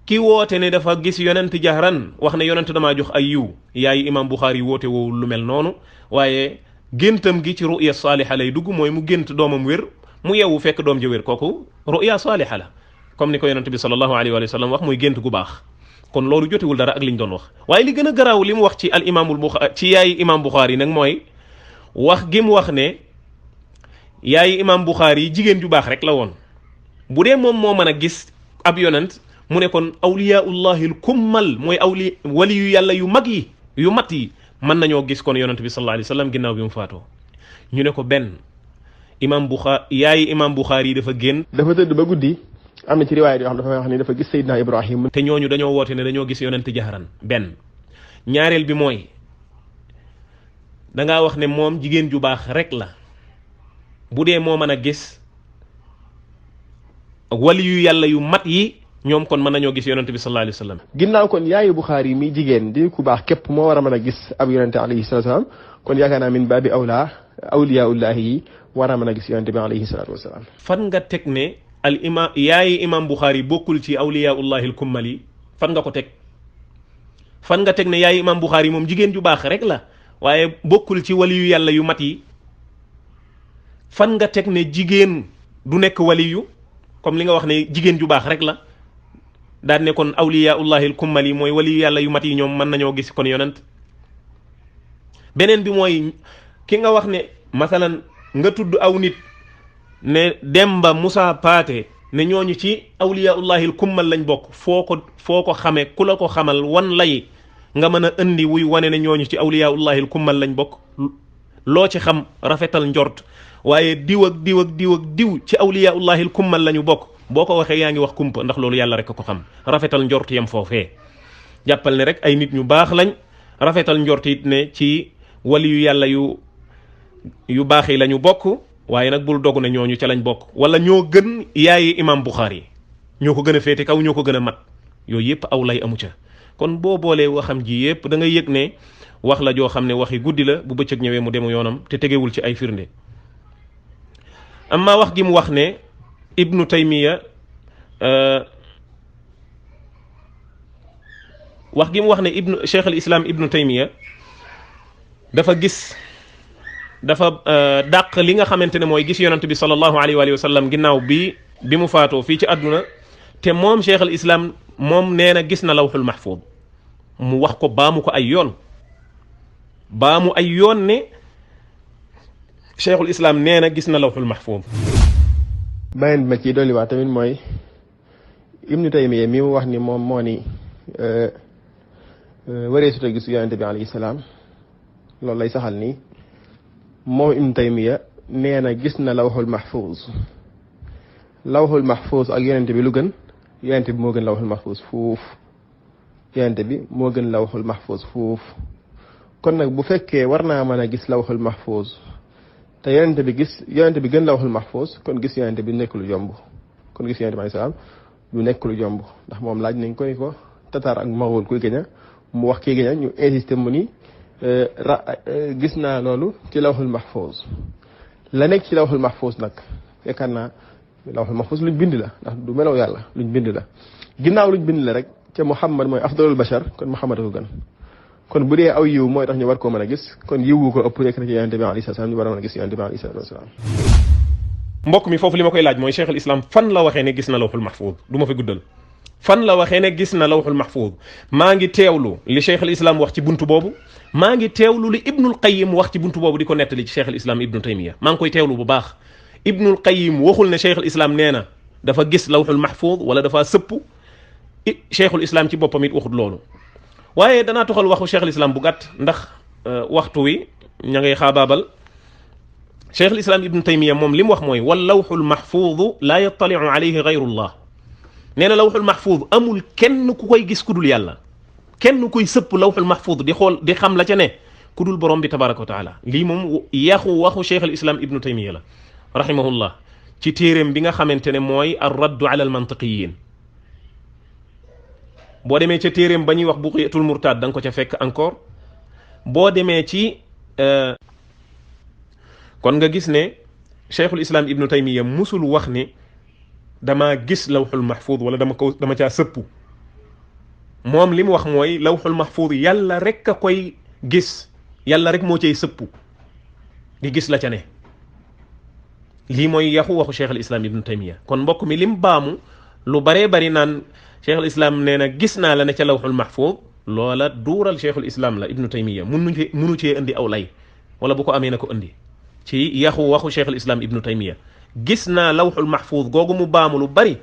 ki woote ne dafa gis yonent jahran wax ne yonent damaa jox ay yiw yaayi imam Buxaari yi woote woowu lu mel noonu waaye géntam gi ci ruya saaliha lay dugg mooy mu gént doomam wér mu yeewu fekk doom ja wér kooku ruya saaliha la comme ni ko yonent bi sallallahu alayhi wa sallam wax muy gént gu baax kon loolu jotewul dara ak liñ doon wax. waaye li gën a garaaw li mu wax ci al imaamul Buxaari ci yaayi imam Buxaari nag mooy wax gi mu wax ne yaayi imam Buxaari yi jigéen ju baax rek la woon bu dee moom moo mën a gis ab yonent mu ne kon awliyaullahi al kummal mooy wali yu yàlla yu mag yi yu mat yi mën nañoo gis kon yonent bi sallallahu alayhi wa sallam ginnaaw bi mu faatoo ñu ne ko benn yaayi imam Buxaari yi dafa génn dafa tëdd ba guddi am na ci riwaaya yoo xam dafa wax ni dafa gis Seydina Ibrahim te ñooñu dañoo woote ne dañoo gis yonent jahran benn. ñaareel bi mooy dangaa wax ne moom jigéen ju baax rek la bu dee moo mën a gis wali yu yàlla yu mat yi ñoom kon mën nañoo gis yonente bi sallallahu alayhi wa sallam. ginnaaw kon yaayu Buxaari mi jigéen di ku baax képp moo war a mën a gis ab yonente alayhi salatu wasalaam kon yaakaar naa min baabi awlaa awliyaullahi yi war a mën a gis yonente bi alayhi salatu wasalaam. fan nga teg ne al imam yaayi imam Buxaari bokkul ci awliyaullahi al kummali fan nga ko teg? fan nga teg ne yaayi imam Buxaari moom jigéen ju baax rek la waaye bokkul ci wali yu yàlla yu mat yi? fan nga teg ne jigéen du nekk waliyu comme li nga wax ne jigéen ju baax rek la daan ne kon awliyaullahi al kummali mooy waliyu yàlla yu mat yi ñoom mën nañoo gis kon yonent? beneen bi mooy ki nga wax ne masalan nga tudd aw nit ne Demba Moussa Paate ne ñooñu ci awliyaullahi al kummal lañ bokk foo ko xamee ku la ko xamal wan lay nga mën a indi wuy wane ne ñooñu ci awliyaullahi al kummal lañ bokk? loo ci xam rafetal njort waaye diw ak diw ak diw ak diw ci awliyaullahi al kummal lañu bokk boo ko waxee yaa ngi wax kumpa ndax loolu yàlla rek ko xam. rafetal njort yam foofee jàppal ne rek ay nit ñu baax lañ rafetal njort it ne ci wali yu yàlla yu baax yi lañu bokk waaye nag bul dogu ne ñooñu ca lañ bokk wala ñoo gën yaayi imam Buxaari ñoo ko gën a féete kaw ñoo ko gën a mat yooyu yëpp aw lay amu ca. kon boo boolee waxam ji yëpp da nga yëg ne wax la joo xam ne waxi guddi la bu bëccëg ñëwee mu demu yoonam te tegewul ci ay firnde. amma wax gi mu wax ne ibnu taymiya wax gi mu wax ne cheikh al islam ibnu taymiya dafa dàq li nga xamante ne mooy gis yonent bi sallallahu alayhi wa sallam ginnaaw bi mu faatoo fii ci àdduna te moom cheikh al islam moom nee na gis na lawxul mahfuz mu wax ko baamu ko ay yoon ne cheikhul islam nee na gis na lawxul mahfuz. beneen bi ma ciy dolliwaat tamit mooy ibnu taymiya mi mu wax ni moom moo ni waree suta gis yonente bi alayhi salaam loolu lay saxal ni moom ibnu taymiya nee na gis na lawxul mahfuz ak yonente bi lu gën yonente bi moo gën lawxul mahfuz fuuf yonente bi moo gën lawxul mahfuz fuuf kon nag bu fekkee war naa mën a gis lawxul mahfuz te yonente bi gën lawxul mahfuz kon gis yonente bi nekk lu yomb kon gis yonente bi alayhi salaam du nekk lu yomb ndax moom laaj nañ ko tatar ak maxul kuy gëña mu wax kii gëña ñu insisté mu ni gis naa loolu ci lawxul mahfuz la nekk ci lawxul mahfuz nag yaakaar naa lawxul mahfuz luñ bind la ndax du melaw yàlla luñ bind la ginnaaw luñ bind la rek ca Muhammad mooy afdalul bashar kon Muhammad ko gën kon bu dee aw yiw mooy tax ñu war koo mën a gis kon yiw ko ëpp rek na ci yonente bi alayhi salaam ñu war a mën a gis yonente bi alayhi salaam. mbokk mi foofu li ma koy laaj mooy cheikh al islam fan la waxee ne gis na lawxul mahfuz du ma fi guddal fan la waxee ne gis na lawxul mahfuz maa ngi teewlu li cheikh al islam wax ci buntu boobu maa ngi teewlu li ibnul qayyim wax ci buntu boobu di ko nettali ci cheikh al islam ibnu taymiya maa ngi koy teewlu bu baax. ibnul qayyim waxul ne cheikh al islam nee na dafa gis lawxul mahfuz wala dafa sëpp cheikhul islam ci boppam it waxut loolu waaye danaa toxal waxu cheikh al islam bu gàtt ndax waxtu wi ña ngay xaabaabal. cheikh al islam ibnu taymiya moom li mu wax mooy wal lawxul mahfuz laa yattaliu alayhi gayrullah nee na lawxul mahfuz amul kenn ku koy gis ku dul yàlla kenn kuy sëpp lawxul mahfuz di xool di xam la ca ne ku dul borom bi tabaraka wa taala lii moom waxu cheikh al islam ibnu taymiya la rahimahullah ci téeréem bi nga xamante ne mooy ar raddu ala al mantiqiyin boo demee ca téeréem ba ñuy wax buqiyatul murtad da nga ko ca fekk encore boo demee ci kon nga gis ne cheikhul islam ibnu taymiya musul wax ne dama gis lawxul mahfuz wala dama caa sëpp moom li mu wax mooy lawxul mahfuz yàlla rek a koy gis yàlla rek moo cay sëpp di gis la ca ne lii mooy waxu cheikhul islam ibnu taymiya kon mbokk mi lim baamu lu baree bari naan cheikhul islam nee na gis naa la ne ca lawxul mahfuz loola duural cheikhul islam la ibnu taymiya munu cee indi aw lay wala bu ko amee na ko indi ci waxu cheikhul islam ibnu taymiya gis naa lawxul mahfuz googu mu baamu lu bari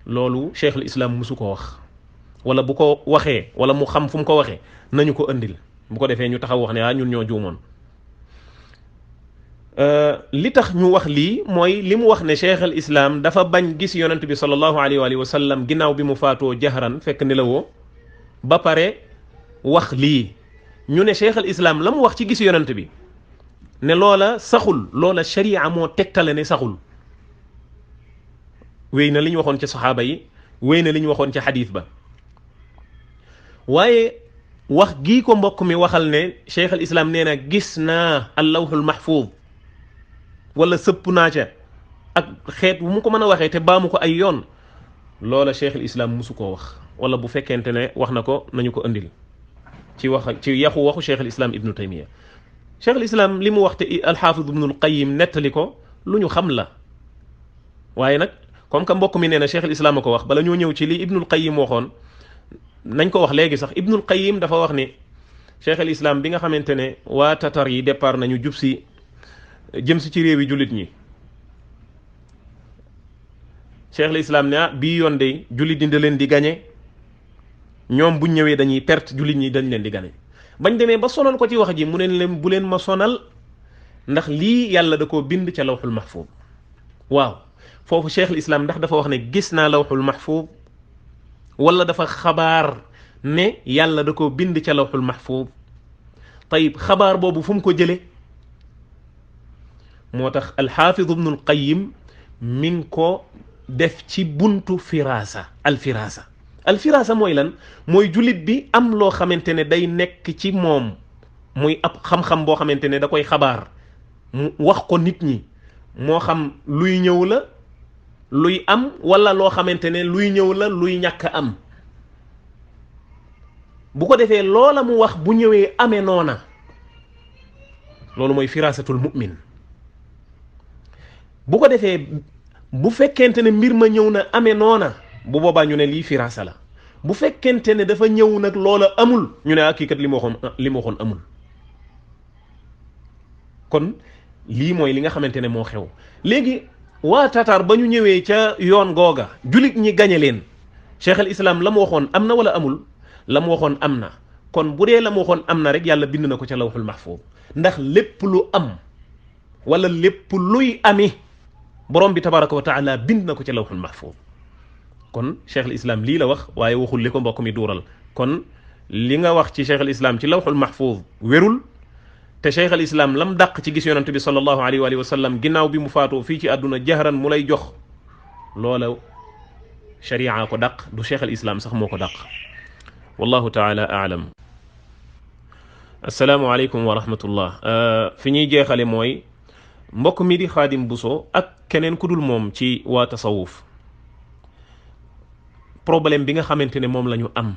loolu cheikhul islam musu ko wax wala bu ko waxee wala mu xam fu mu ko waxee nañu ko andil bu ko defee ñu taxaw wax ne ñun ñoo juumoon. li tax ñu wax lii mooy li mu wax ne cheikhul islam dafa bañ gis yonent bi sallallahu alayhi wa sallam ginnaaw bi mu faatoo jahran fekk ni la woo ba pare wax lii ñu ne cheikhul islam la mu wax ci gis yonent bi ne loola saxul loola sharia moo tegtale ne saxul wéy na li ñu waxoon ci saxaaba yi wéy na li ñu waxoon ci xadiis ba waaye wax gii ko mbokk mi waxal ne cheikh al islam nee na gis naa al lawhul mahfuz wala sëpp naa ca ak xeet bu mu ko mën a waxee te baamu ko ay yoon loola cheikh al islam musu koo wax wala bu fekkente ne wax na ko nañu ko andil ci waxu cheikh al islam ibnu taymiya cheikh al islam li mu wax te al hafiz ibnu al qayyim nettali ko lu ñu xam la waaye nag comme que mbokk mi nee na cheikh al islam a ko wax bala ñoo ñëw ci li ibnu al qayyim waxoon nañ ko wax léegi sax ibnu al qayyim dafa wax ni cheikh al islam bi nga xamante ne waa tatar yi départ nañu jub si jëm si ci réewi jullit ñi cheikh al islam ne bii yoon de jullit di da leen di gañe ñoom buñ ñëwee dañuy perte jullit ñi dañ leen di gañe bañ demee ba sonal ko ci wax ji mu ne leen bu leen ma sonal ndax lii yàlla da koo bind ca lawxul mahfuz waaw foofu cheikh al islam ndax dafa wax ne gis naa lawxul mahfuz wala dafa xabaar ne yàlla da koo bind ca lawxul mahfuz tayib xabaar boobu fu mu ko jële moo tax alxaafiz ibnu alqayim mi ngi ko def ci buntu firasa alfirasa mooy lan mooy jullit bi am loo xamante ne day nekk ci moom muy ab xam-xam boo xamante ne da koy xabaar mu wax ko nit ñi moo xam luy ñëw la luy am wala loo xamante ne luy ñëw la luy ñàkk am bu ko defee loola mu wax bu ñëwee amee noona loolu mooy firasatul mu'min bu ko defee bu fekkente ne mbir ma ñëw na amee noona bu boobaa ñu ne lii firasa la bu fekkente ne dafa ñëw nag loola amul ñu ne kii kat li ma waxoon amul kon lii mooy li nga xamante ne moo xew léegi waa tatar ba ñu ñëwee ca yoon googa julit ñi gañe leen cheikh al islam la mu waxoon am na wala amul la mu waxoon am na kon bu dee la mu waxoon am na rek yàlla bind na ko ca lawxul mahfuz ndax lépp lu am wala lépp luy ami borom bi tabaraka wa taala bind na ko ca lawxul mahfuz kon cheikh al islam lii la wax waaye waxul li ko mbokk mi duural kon li nga wax ci cheikh al islam ci lawxul mahfuz wérul te cheikh al islam lam dàq ci gis yonante bi sallallahu alayhi wa sallam ginnaaw bi mu faatoo fii ci àdduna jahran mu lay jox loola sharia ko dàq du cheikh al islam sax moo ko dàq wallahu taala aalam assalaamu aleykum wa rahmatullah fi ñuy jeexale mooy mbokk mi di xaadim buso ak keneen ku dul moom ci waa tasawuf problème bi nga xamante ne moom la ñu am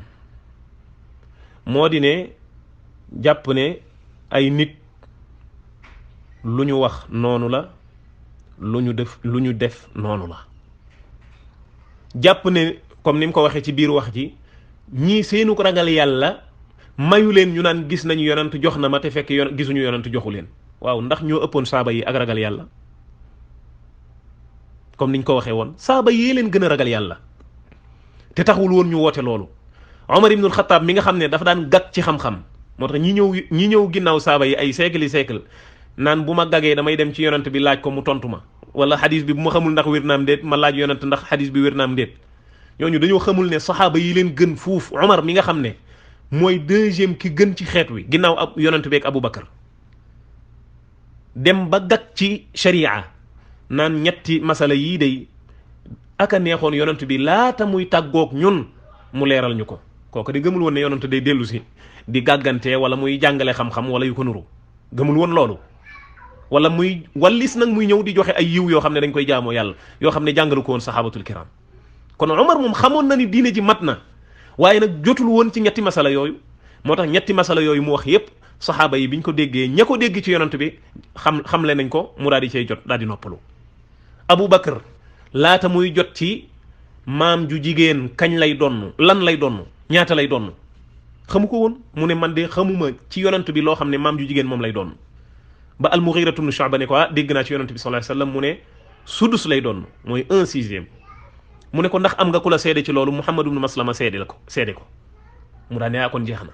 moo di ne jàpp ne ay nit lu ñu wax noonu la lu ñu def noonu la jàpp ne comme ni mu ko waxee ci biir wax ji ñii seenu ko ragal yàlla mayu leen ñu naan gis nañu yonent jox na ma te fekk gisuñu yonent joxu leen waaw ndax ñoo ëppoon saaba yi ak ragal yàlla comme niñ ko waxee woon saaba yee leen gën a ragal yàlla te taxul woon ñu woote loolu Omar ibnul Xataab mi nga xam ne dafa daan gàtt ci xam-xam moo tax ñi ñëw ginnaaw saaba yi ay siècle naan bu ma gagee damay dem ci yonent bi laaj ko mu tontu ma wala xadis bi bu ma xamul ndax wér naam déet ma laaj yonent ndax xadis bi wér naam déet ñooñu dañoo xamul ne saxaaba yi leen gën fuuf Omar mi nga xam ne mooy deuxième ki gën ci xeet wi ginnaaw ab yonent beeg Abu Bakar dem ba gàtt ci sharia naan ñetti masala yii day aka neexoon yonent bi laata muy tàggoog ñun mu leeral ñu ko kooku di gëmul woon ne yonent day dellu si di gàggante wala muy jàngale xam-xam wala yu ko nuru gëmul woon loolu wala muy wallis nag muy ñëw di joxe ay yiw yoo xam ne dañ koy jaamoo yàlla yoo xam ne jàngalu ko woon saxaabatul kiram kon Omar moom xamoon na ni diine ji mat na waaye nag jotul woon ci ñetti masala yooyu moo tax ñetti masala yooyu mu wax yépp saxaaba yi biñ ko déggee ña ko dégg ci yonent bi xamle nañ ko mu daal di cay jot daal di noppalu Abu Bakar laata muy jot ci maam ju jigéen kañ lay donn lan lay donn ñaata lay donn xamu ko woon mu ne man de xamuma ci yonent bi loo xam ne maam ju jigéen moom lay donn ba al-Mughira ibn Shu'ba ne ko dégg naa ci yonent bi sallallahu alayhi wasallam mu ne sudus lay donn mooy 1/6 mu ne ko ndax am nga ku la seede ci loolu Muhammad ibn Maslama seede ko mu daan ne kon jeex na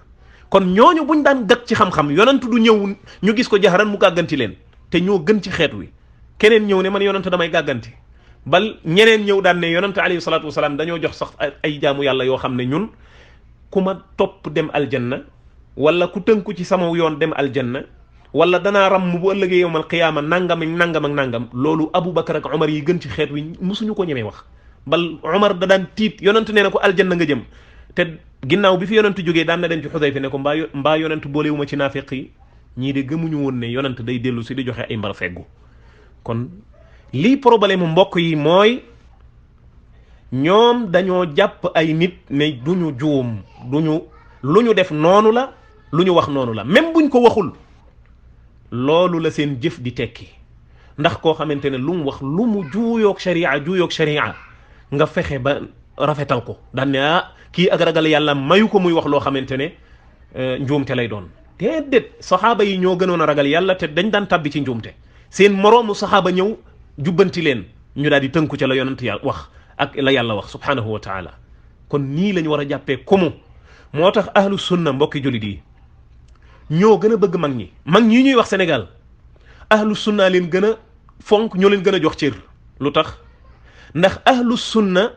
kon ñooñu buñ daan gat ci xam-xam yonent du ñëw ñu gis ko jaxaran mu gàgganti leen te ñoo gën ci xeet wi keneen ñëw ne man yonent damay gàgganti bal ñeneen ñëw daan ne yonent alayhi salaatu wasalaam dañoo jox sax ay jaamu yàlla yoo xam ne ñun ku ma topp dem aljanna wala ku tënku ci sama yoon dem aljanna wala danaa ram bu ëllëgee yowmal qiyaama nangam ak nangam ak nangam loolu Abu Bakar ak Omar yi gën ci xeet wi musuñu ko ñemee wax bal Umar da daan tiit yonent nee na ko aljanna nga jëm te ginnaaw bi fi yonent jógee daan na dem ci Xudayfa ne ko mbaa yonent boolewuma ci naafiq yi ñii de gëmuñu woon ne yonent day dellu si di joxe ay mbar feggu kon lii problème mu mbokk yi mooy ñoom dañoo jàpp ay nit ne duñu juum duñu lu ñu def noonu la lu ñu wax noonu la même buñ ko waxul loolu la seen jëf di tekki ndax koo xamante ne lu mu wax lu mu juuyoog sharia nga fexe ba rafetal ko daan ne kii ak ragal yàlla mayu ko muy wax loo xamante ne njuumte lay doon déedéet saxaaba yi ñoo gënoon a ragal yàlla te dañ daan tabbi ci njuumte seen moroomu saxaaba ñëw jubbanti leen ñu daal di tënku ca la yonent yàlla wax ak la yàlla wax subhanahu wa taala kon nii lañu war a jàppee kumu moo tax ahlu sunna mbokki jullit yi ñoo gën a bëgg mag ñi ñuy wax Sénégal ahlu sunna leen gën a fonk ñoo leen gën a jox cër lu tax ndax ahlu sunna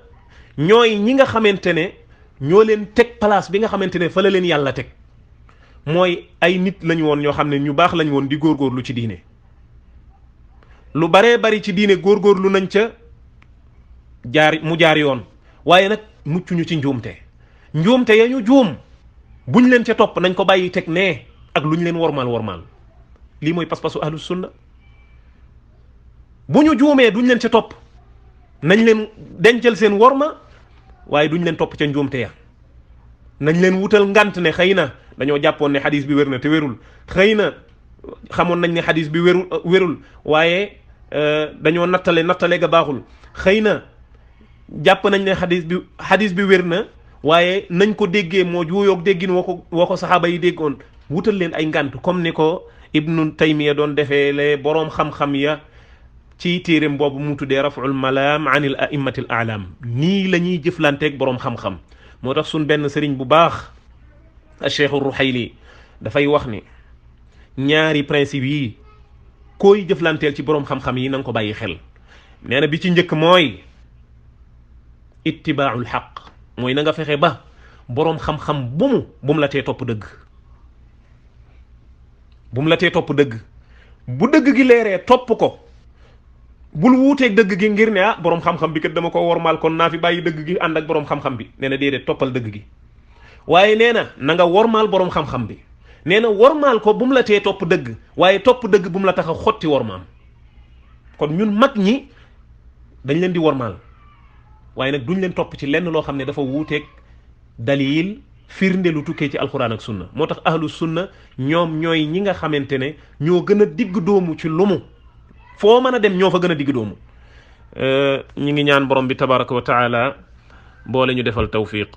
ñooy ñi nga xamante ne ñoo leen teg place bi nga xamante ne fa la leen yàlla teg mooy ay nit lañu woon ñoo xam ne ñu baax lañu woon di góorgóorlu ci diine lu baree bari ci diine góorgóorlu nañ ca jaar yoon waaye nag muccuñu ci njuumte ya ñu juum buñ leen ca topp nañ ko bàyyi teg nee ak luñ leen wormaal lii mooy pas-pasu ahlu sunna bu ñu juumee duñ leen ca topp nañ leen dencal seen worma waaye duñ leen topp ca njuumte ya nañ leen wutal ngant ne xëy na dañoo jàppoon ne xadis bi wér na te wérul xëy na xamoon nañ ne xadis bi wérul waaye dañoo nattale ga baaxul xëy na jàpp nañ ne xadis bi wér na waaye nañ ko déggee moo juuyoog déggin woo ko saxaaba yi déggoon wutal leen ay ngant comme ni ko ibnu taymiya doon defee le boroom xam-xam ya ci téeréem boobu mu tuddee raful malaam anil a'immati al a'lam nii la ñuy jëflanteeg boroom xam-xam moo tax suñ benn sëriñ bu baax Cheikh Ruhayli dafay wax ni ñaari principe yi koy jëflanteel ci boroom xam-xam yi na nga ko bàyyi xel nee na bi ci njëkk mooy ittibaaul xaq mooy na nga fexe ba boroom xam-xam bu mu la tee topp dëgg bu mu la tee topp dëgg bu dëgg gi leeree topp ko bul wuuteeg dëgg gi ngir ne boroom xam-xam bi kat dama ko wormaal kon naa fi bàyyi dëgg gi ànd ak boroom xam-xam bi nee na déedéet toppal dëgg gi waaye nee na nga wormaal boroom xam-xam bi nee na wormaal ko bu mu la tee topp dëgg waaye topp dëgg bu mu la tax a xotti wormaam kon ñun mag ñi dañ leen di wormaal waaye nag duñ leen topp ci lenn loo xam ne dafa wuuteeg dalil firnde lu tukkee ci alquran ak sunna moo tax ahlu sunna ñoom ñooy ñi nga xamante ne ñoo gën a digg doomu ci lumu foo mën a dem ñoo fa gën a digg doomu ñi ngi ñaan borom bi tabaraka wa taala boole ñu defal tawfiq